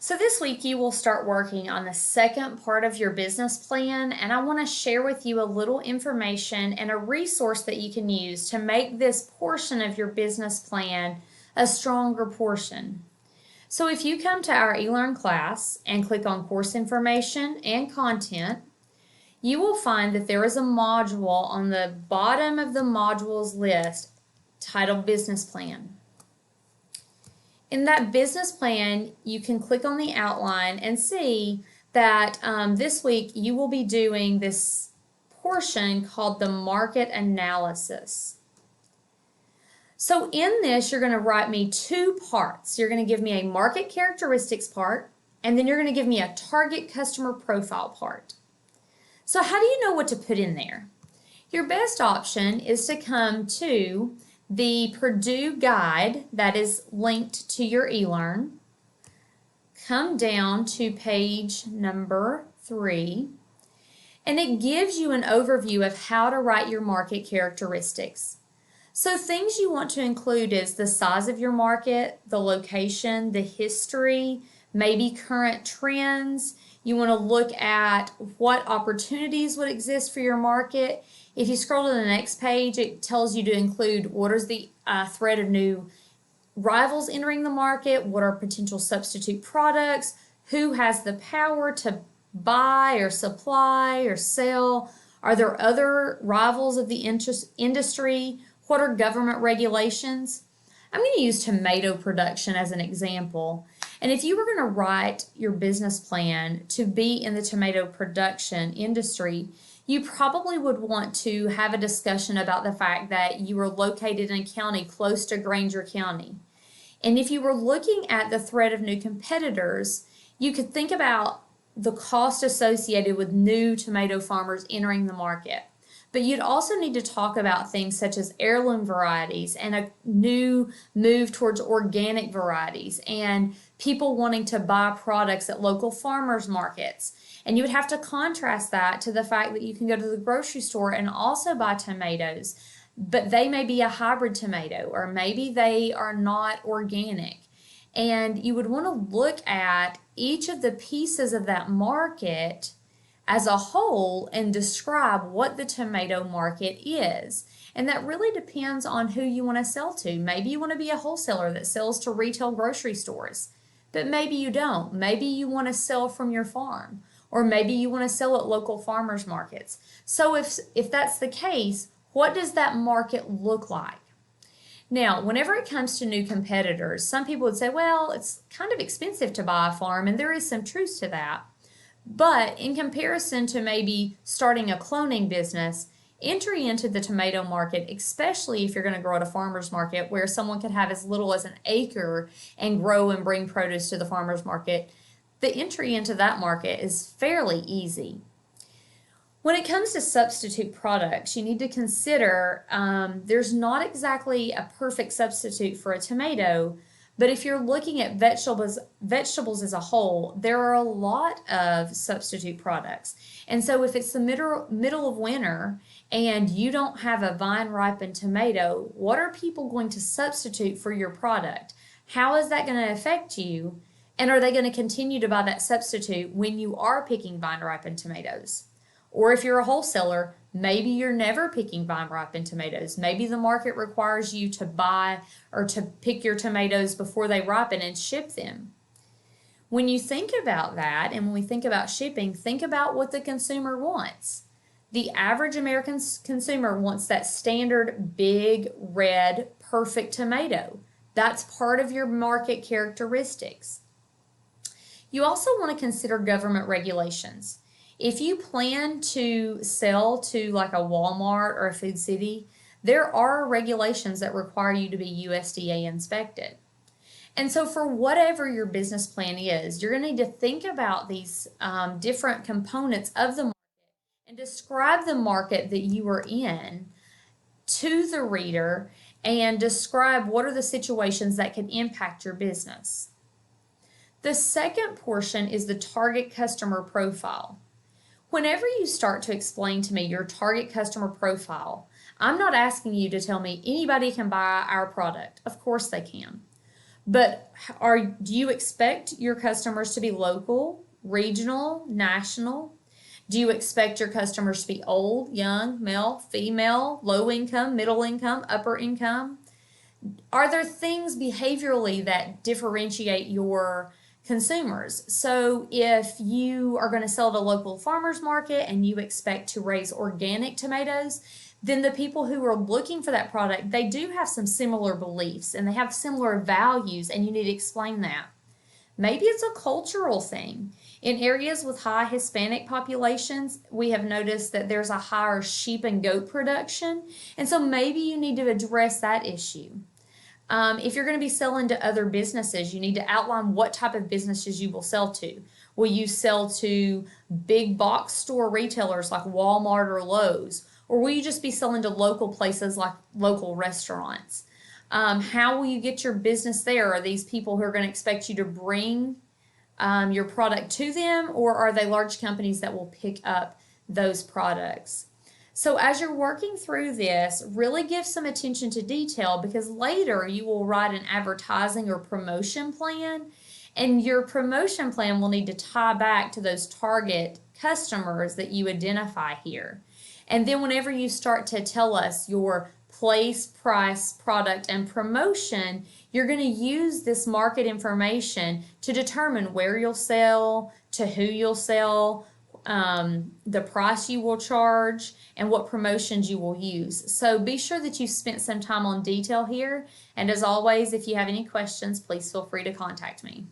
So this week you will start working on the second part of your business plan, and I want to share with you a little information and a resource that you can use to make this portion of your business plan a stronger portion. So if you come to our eLearn class and click on course information and content, you will find that there is a module on the bottom of the modules list titled Business Plan. In that business plan, you can click on the outline and see that this week you will be doing this portion called the market analysis. So in this, you're going to write me two parts. You're going to give me a market characteristics part, and then you're going to give me a target customer profile part. So how do you know what to put in there? Your best option is to come to the Purdue guide that is linked to your eLearn. Come down to page number 3, and it gives you an overview of how to write your market characteristics. So things you want to include is the size of your market, the location, the history, maybe current trends. You want to look at what opportunities would exist for your market. If you scroll to the next page, it tells you to include what is the threat of new rivals entering the market, what are potential substitute products, who has the power to buy or supply or sell, are there other rivals of the industry, what are government regulations. I'm going to use tomato production as an example. And if you were going to write your business plan to be in the tomato production industry, you probably would want to have a discussion about the fact that you are located in a county close to Granger County. And if you were looking at the threat of new competitors, you could think about the cost associated with new tomato farmers entering the market. But you'd also need to talk about things such as heirloom varieties and a new move towards organic varieties and people wanting to buy products at local farmers markets. And you would have to contrast that to the fact that you can go to the grocery store and also buy tomatoes, but they may be a hybrid tomato or maybe they are not organic. And you would want to look at each of the pieces of that market as a whole and describe what the tomato market is. And that really depends on who you want to sell to. Maybe you want to be a wholesaler that sells to retail grocery stores, but maybe you don't. Maybe you want to sell from your farm, or maybe you want to sell at local farmers markets. So if that's the case, what does that market look like? Now, whenever it comes to new competitors, some people would say, well, it's kind of expensive to buy a farm, and there is some truth to that. But in comparison to maybe starting a cloning business, entry into the tomato market, especially if you're going to grow at a farmer's market where someone could have as little as an acre and grow and bring produce to the farmer's market, the entry into that market is fairly easy. When it comes to substitute products, you need to consider there's not exactly a perfect substitute for a tomato. But if you're looking at vegetables as a whole, there are a lot of substitute products. And so if it's the middle of winter and you don't have a vine-ripened tomato, what are people going to substitute for your product? How is that going to affect you? And are they going to continue to buy that substitute when you are picking vine-ripened tomatoes? Or if you're a wholesaler, maybe you're never picking vine-ripened tomatoes. Maybe the market requires you to buy or to pick your tomatoes before they ripen and ship them. When you think about that, and when we think about shipping, think about what the consumer wants. The average American consumer wants that standard big, red, perfect tomato. That's part of your market characteristics. You also want to consider government regulations. If you plan to sell to like a Walmart or a Food City, there are regulations that require you to be USDA inspected. And so for whatever your business plan is, you're going to need to think about these different components of the market and describe the market that you are in to the reader and describe what are the situations that can impact your business. The second portion is the target customer profile. Whenever you start to explain to me your target customer profile, I'm not asking you to tell me anybody can buy our product. Of course they can. But do you expect your customers to be local, regional, national? Do you expect your customers to be old, young, male, female, low income, middle income, upper income? Are there things behaviorally that differentiate your consumers? So if you are going to sell at a local farmer's market and you expect to raise organic tomatoes, then the people who are looking for that product, they do have some similar beliefs and they have similar values, and you need to explain that. Maybe it's a cultural thing. In areas with high Hispanic populations, we have noticed that there's a higher sheep and goat production, and so maybe you need to address that issue. If you're going to be selling to other businesses, you need to outline what type of businesses you will sell to. Will you sell to big box store retailers like Walmart or Lowe's? Or will you just be selling to local places like local restaurants? How will you get your business there? Are these people who are going to expect you to bring your product to them, or are they large companies that will pick up those products? So as you're working through this, really give some attention to detail, because later you will write an advertising or promotion plan, and your promotion plan will need to tie back to those target customers that you identify here. And then whenever you start to tell us your place, price, product, and promotion, you're going to use this market information to determine where you'll sell, to who you'll sell, the price you will charge, and what promotions you will use. So be sure that you spent some time on detail here. And as always, if you have any questions, please feel free to contact me.